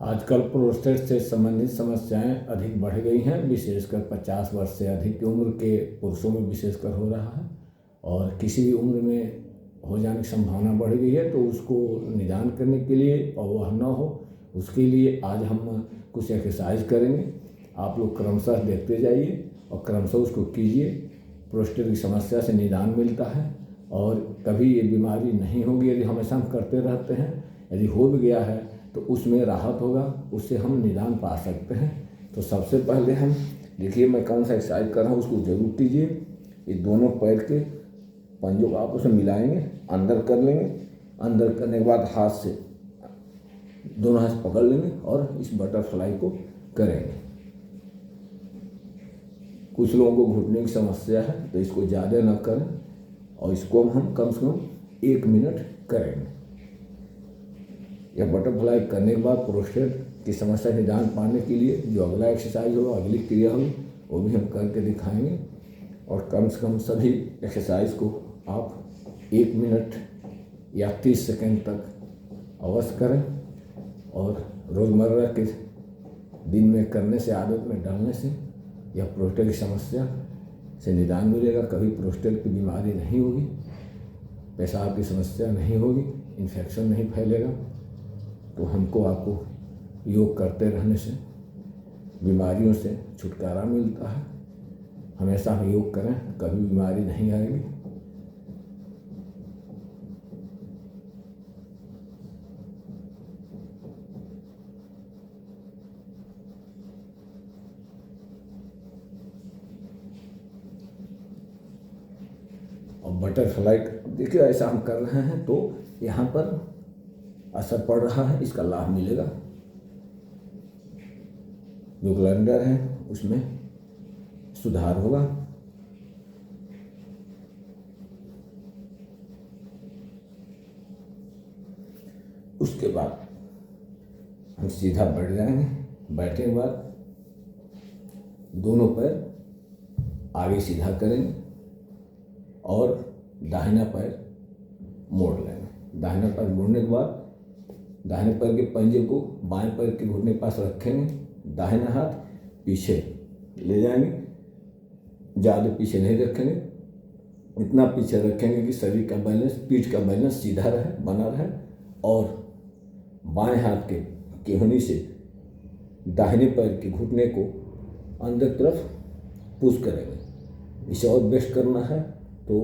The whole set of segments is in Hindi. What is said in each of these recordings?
आजकल प्रोस्टेट से संबंधित समस्याएं अधिक बढ़ गई हैं, विशेषकर 50 वर्ष से अधिक की उम्र के पुरुषों में विशेषकर हो रहा है और किसी भी उम्र में हो जाने की संभावना बढ़ गई है। तो उसको निदान करने के लिए और वह न हो उसके लिए आज हम कुछ एक्सरसाइज करेंगे। आप लोग क्रमशः देखते जाइए और क्रमशः उसको कीजिए। प्रोस्टेट की समस्या से निदान मिलता है और कभी ये बीमारी नहीं होगी यदि हमेशा हम करते रहते हैं। यदि हो भी गया है तो उसमें राहत होगा, उससे हम निदान पा सकते हैं। तो सबसे पहले हम देखिए मैं कौन सा एक्सरसाइज कर रहा हूँ उसको जरूर कीजिए। ये दोनों पैर के पंजों को आपस में मिलाएंगे, अंदर कर लेंगे। अंदर करने के बाद हाथ से दोनों हाथ पकड़ लेंगे और इस बटरफ्लाई को करेंगे। कुछ लोगों को घुटने की समस्या है तो इसको ज़्यादा ना करें और इसको हम कम से कम 1 मिनट करेंगे। यह बटरफ्लाई करने के बाद प्रोस्टेट की समस्या निदान पाने के लिए जो अगला एक्सरसाइज होगा, अगली क्रिया होगी, वो भी हम करके दिखाएंगे। और कम से कम सभी एक्सरसाइज को आप 1 मिनट या 30 सेकंड तक अवश्य करें। और रोज़मर्रा के दिन में करने से, आदत में डालने से यह प्रोस्टेट की समस्या से निदान मिलेगा। कभी प्रोस्टेट की बीमारी नहीं होगी, पेशाब की समस्या नहीं होगी, इन्फेक्शन नहीं फैलेगा। तो हमको आपको योग करते रहने से बीमारियों से छुटकारा मिलता है। हमेशा हम योग करें, कभी बीमारी नहीं आएगी। और बटरफ्लाई देखिए ऐसा हम कर रहे हैं तो यहाँ पर असर पड़ रहा है, इसका लाभ मिलेगा। जो ग्लैंडर है उसमें सुधार होगा। उसके बाद हम सीधा बैठ जाएंगे। बैठने के बाद दोनों पैर आगे सीधा करेंगे और दाहिना पैर मोड़ लेंगे। दाहिना पैर मोड़ने के बाद दाहिने पैर के पंजे को बाएं पैर के घुटने के पास रखेंगे। दाहिना हाथ पीछे ले जाएंगे, ज़्यादा पीछे नहीं रखेंगे, इतना पीछे रखेंगे कि शरीर का बैलेंस, पीठ का बैलेंस सीधा रहे, बना रहे। और बाएं हाथ के केहनी से दाहिने पैर के घुटने को अंदर तरफ पुश करेंगे। इसे और बेस्ट करना है तो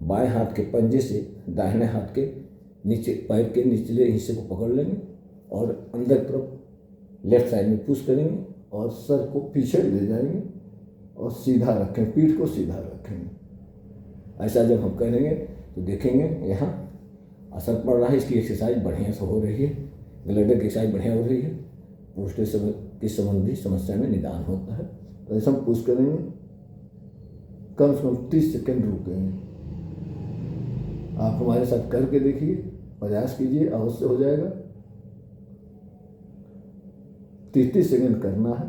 बाएं हाथ के पंजे से दाहिने हाथ के नीचे, पैर के निचले हिस्से को पकड़ लेंगे और अंदर तरफ लेफ्ट साइड में पुश करेंगे और सर को पीछे ले जाएंगे और सीधा रखें, पीठ को सीधा रखेंगे। ऐसा जब हम करेंगे तो देखेंगे यहाँ असर पड़ रहा है। इसकी एक्सरसाइज बढ़िया से हो रही है, ग्लैंडर की एक्सरसाइज बढ़िया हो रही है, प्रोस्टेट की संबंधी समस्या में निदान होता है। तो ऐसा हम पुश करेंगे, कम से कम 30 सेकंड रुकेंगे। आप हमारे साथ करके देखिए, प्रयास कीजिए, अवश्य हो जाएगा। 30 सेकंड करना है।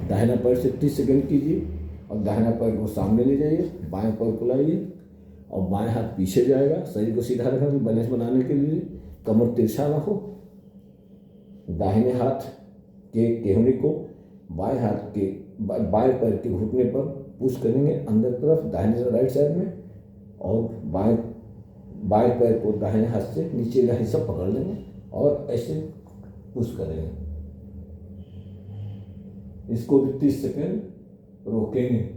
दाहिना पैर से 30 सेकंड कीजिए और दाहिना पैर को सामने ले जाइए, बाएं पैर को लाइए और बाएं हाथ पीछे जाएगा। शरीर को सीधा रखें बैलेंस बनाने के लिए, कमर तिरछा ना हो। दाहिने हाथ के केहनी को बाएं हाथ के बाएं पैर के घुटने पर पुश करेंगे अंदर तरफ, दाहिने राइट साइड में। और बाएं पैर को दाहिने हाथ से नीचे का हिस्सा पकड़ लेंगे और ऐसे पुश करेंगे। इसको भी 30 सेकंड रोकेंगे।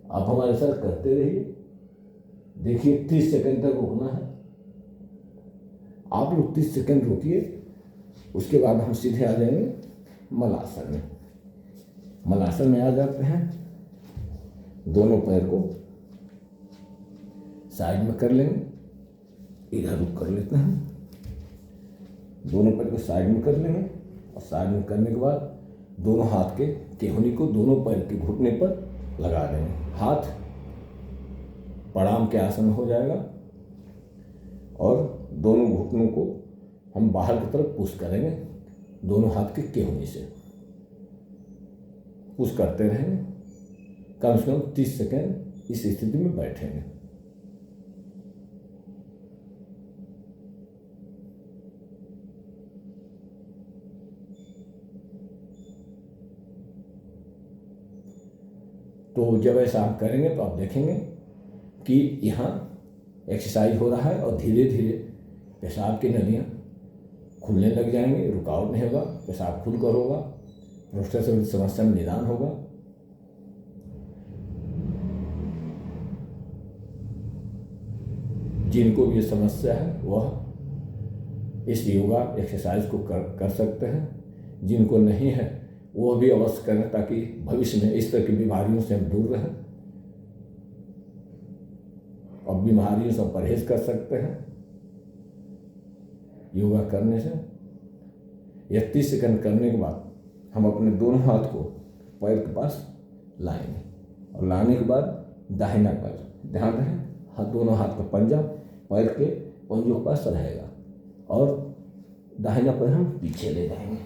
आप हमारे साथ करते रहिए, देखिए 30 सेकंड तक रुकना है। आप लोग 30 सेकंड रुकिए, उसके बाद हम सीधे आ जाएंगे मलासन में। मलासन में आ जाते हैं, दोनों पैर को साइड में कर लेंगे, इधर रुक कर लेते हैं। दोनों पैर को साइड में कर लेंगे और साइड में करने के बाद दोनों हाथ के केहनी को दोनों पैर के घुटने पर लगा देंगे। हाथ प्रणाम के आसन हो जाएगा और दोनों घुटनों को हम बाहर की तरफ पुश करेंगे, दोनों हाथ के केहूनी से पुश करते रहेंगे। कम से कम 30 सेकेंड इस स्थिति में बैठेंगे। तो जब ऐसा आप करेंगे तो आप देखेंगे कि यहाँ एक्सरसाइज हो रहा है और धीरे धीरे पेशाब की नलियाँ खुलने लग जाएंगे, रुकावट नहीं होगा, पेशाब खुलकर होगा, प्रोस्टेट से समस्या में निदान होगा। जिनको भी ये समस्या है वह इस योगा एक्सरसाइज को कर सकते हैं। जिनको नहीं है वो भी अवश्य करें ताकि भविष्य में इस तरह की बीमारियों से हम दूर रहें और बीमारियों से परहेज कर सकते हैं योगा करने से। यह 30 सेकंड करने के बाद हम अपने दोनों हाथ को पैर के पास लाएंगे और लाने के बाद दाहिना पैर, ध्यान रहे दोनों हाथ का पंजा पैर के पंजों के पास रहेगा और दाहिना पैर हम पीछे ले जाएंगे।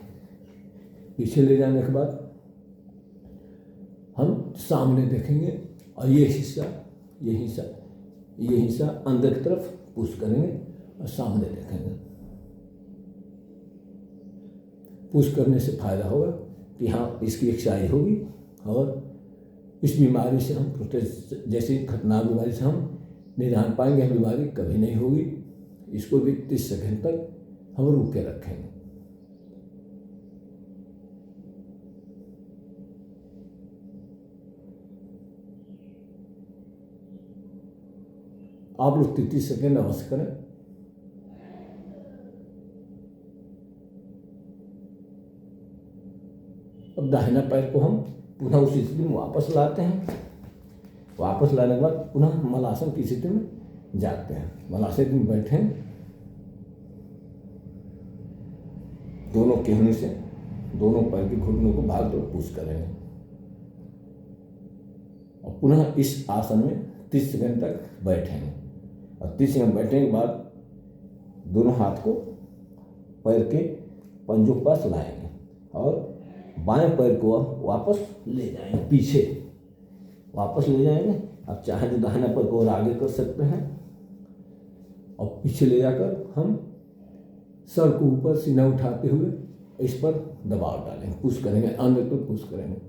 पीछे ले जाने के बाद हम सामने देखेंगे और ये हिस्सा अंदर की तरफ पुश करेंगे और सामने देखेंगे। पुश करने से फायदा होगा कि हाँ इसकी एक्सरसाइज होगी और इस बीमारी से हम प्रोस्टेट जैसी खतरनाक बीमारी से हम निदान पाएंगे। हम बीमारी कभी नहीं होगी। इसको भी 30 सेकंड तक हम रोक के रखेंगे। आप लोग 30 सेकंड अवश्य करें। अब दाहिना पैर को हम पुनः उसी स्थिति में वापस लाते हैं। वापस लाने के बाद पुनः मलासन की स्थिति में जाते हैं। मलासन में बैठे दोनों केहनी से दोनों पैर की घुटनों को बाहर तो पुश करेंगे और पुनः इस आसन में 30 सेकंड तक बैठेंगे और 30 सेकंड बैठने के बाद दोनों हाथ को पैर के पंजों के पास लाएंगे और बाएं पैर को अब वापस ले जाएंगे, पीछे वापस ले जाएंगे। अब चाहे तो दाहिना पैर को और आगे कर सकते हैं और पीछे ले जाकर हम सर को ऊपर सीना उठाते हुए इस पर दबाव डालेंगे, पुश करेंगे, अंदर को पुश करेंगे।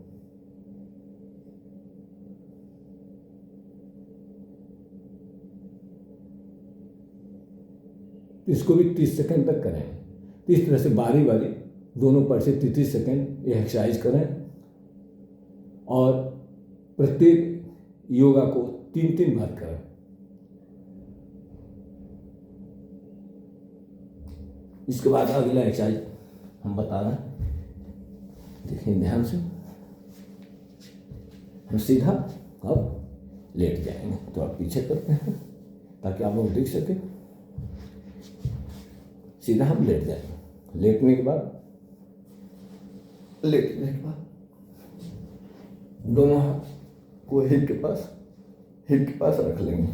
इसको भी 30 सेकंड तक करें। इस तरह से बारी बारी दोनों पैर से 30 सेकंड ये एक्सरसाइज करें और प्रत्येक योगा को 3-3 बार करें। इसके बाद अगला एक्सरसाइज हम बता रहे हैं, देखिए ध्यान से। हम सीधा अब लेट जाएंगे, तो आप पीछे करते हैं ताकि आप लोग देख सकें। सीधा हम लेट जाएंगे। लेटने के बाद दोनों हाथ को हिप के पास रख लेंगे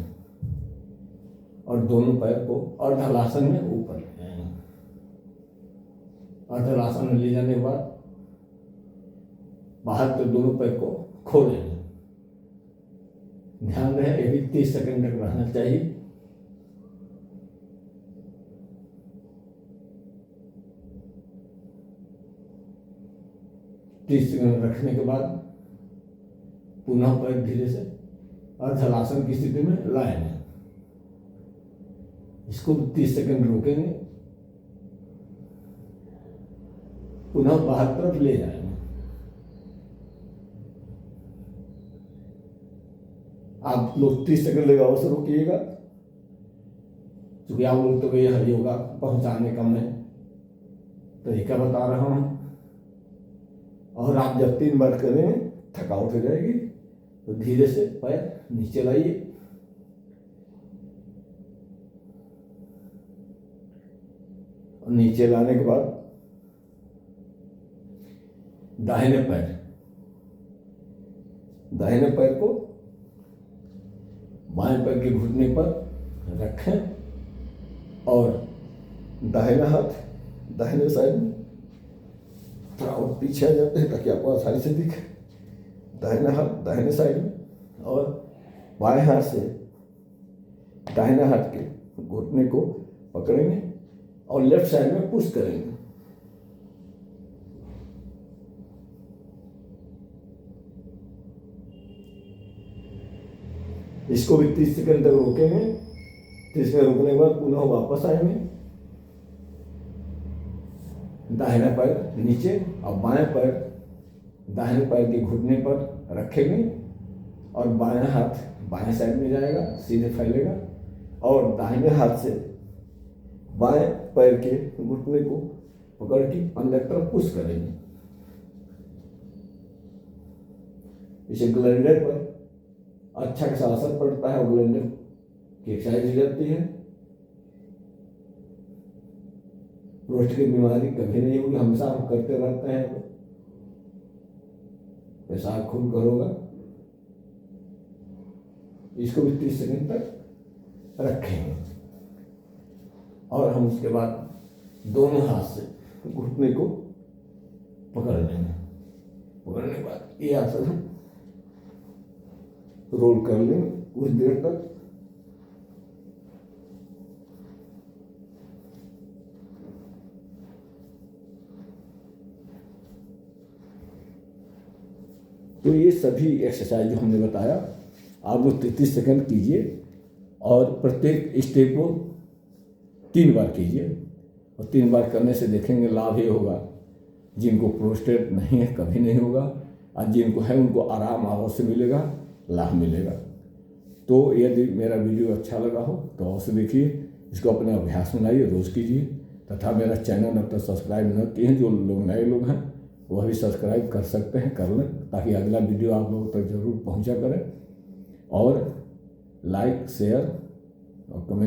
और दोनों पैर को अर्धहलासन में ऊपर ले जाएंगे। अर्धहलासन में ले जाने के बाद बाहर के दोनों पैर को खोलेंगे। ध्यान रहे ये भी 30 सेकंड तक रहना चाहिए। रखने के बाद पुनः पैर धीरे से अर्धहलासन की स्थिति में लाएंगे। इसको 30 सेकंड रोकेंगे, पुनः बाहर तरफ ले जाएंगे। आप लोग 30 सेकंड लगा अवश्य रोकिएगा, क्योंकि आप लोग तो यह योगा पहुंचाने का मैं तरीका बता रहा हूं। और आप जब 3 बार करेंगे थकावट हो जाएगी, तो धीरे से पैर नीचे लाइए और नीचे लाने के बाद दाहिने पैर को बाएं पैर के घुटने पर रखें और दाहिना हाथ दाहिने साइड में, थोड़ा और पीछे आ जाते हैं ताकि आपको आसानी से दिखे। दाहिना हाथ दाहिने साइड में और बाएं हाथ से दाहिने हाथ के घुटने को पकड़ेंगे और लेफ्ट साइड में पुश करेंगे। इसको भी 30 सेकंड तक रोकेंगे। 30 सेकंड रुकने के बाद पुनः वापस आएंगे, दाहिना पैर नीचे और बाएं पैर दाहिने पैर के घुटने पर रखेंगे और बायां हाथ बाएं साइड में जाएगा, सीधे फैलेगा और दाहिने हाथ से बाएं पैर के घुटने को पकड़ के अंदर तरफ पुश करेंगे। इसे ग्लैंडर पर अच्छा खासा असर पड़ता है और ग्लैंडर की एक्सरसाइज हो जाती है। प्रोस्टेट की बीमारी कभी नहीं होगी, हमेशा हम करते रहते हैं, पेशाब खून करोगा। इसको भी 30 सेकंड तक रखेंगे और हम उसके बाद दोनों हाथ से घुटने को पकड़ लेंगे। पकड़ने के बाद ये आसन हम रोल कर लेंगे कुछ देर तक। तो ये सभी एक्सरसाइज जो हमने बताया आप वो 33 सेकंड कीजिए और प्रत्येक स्टेप को 3 बार कीजिए और 3 बार करने से देखेंगे लाभ ये होगा। जिनको प्रोस्टेट नहीं है कभी नहीं होगा और जिनको है उनको आराम अवश्य मिलेगा, लाभ मिलेगा। तो यदि मेरा वीडियो अच्छा लगा हो तो अवश्य देखिए, इसको अपने अभ्यास में लाइए, रोज़ कीजिए। तथा मेरा चैनल अब तक सब्सक्राइब न किए हैं, जो लोग नए लोग हैं वह भी सब्सक्राइब कर सकते हैं, कर लें, ताकि अगला वीडियो आप लोगों तक जरूर पहुंचा करें। और लाइक शेयर और कमेंट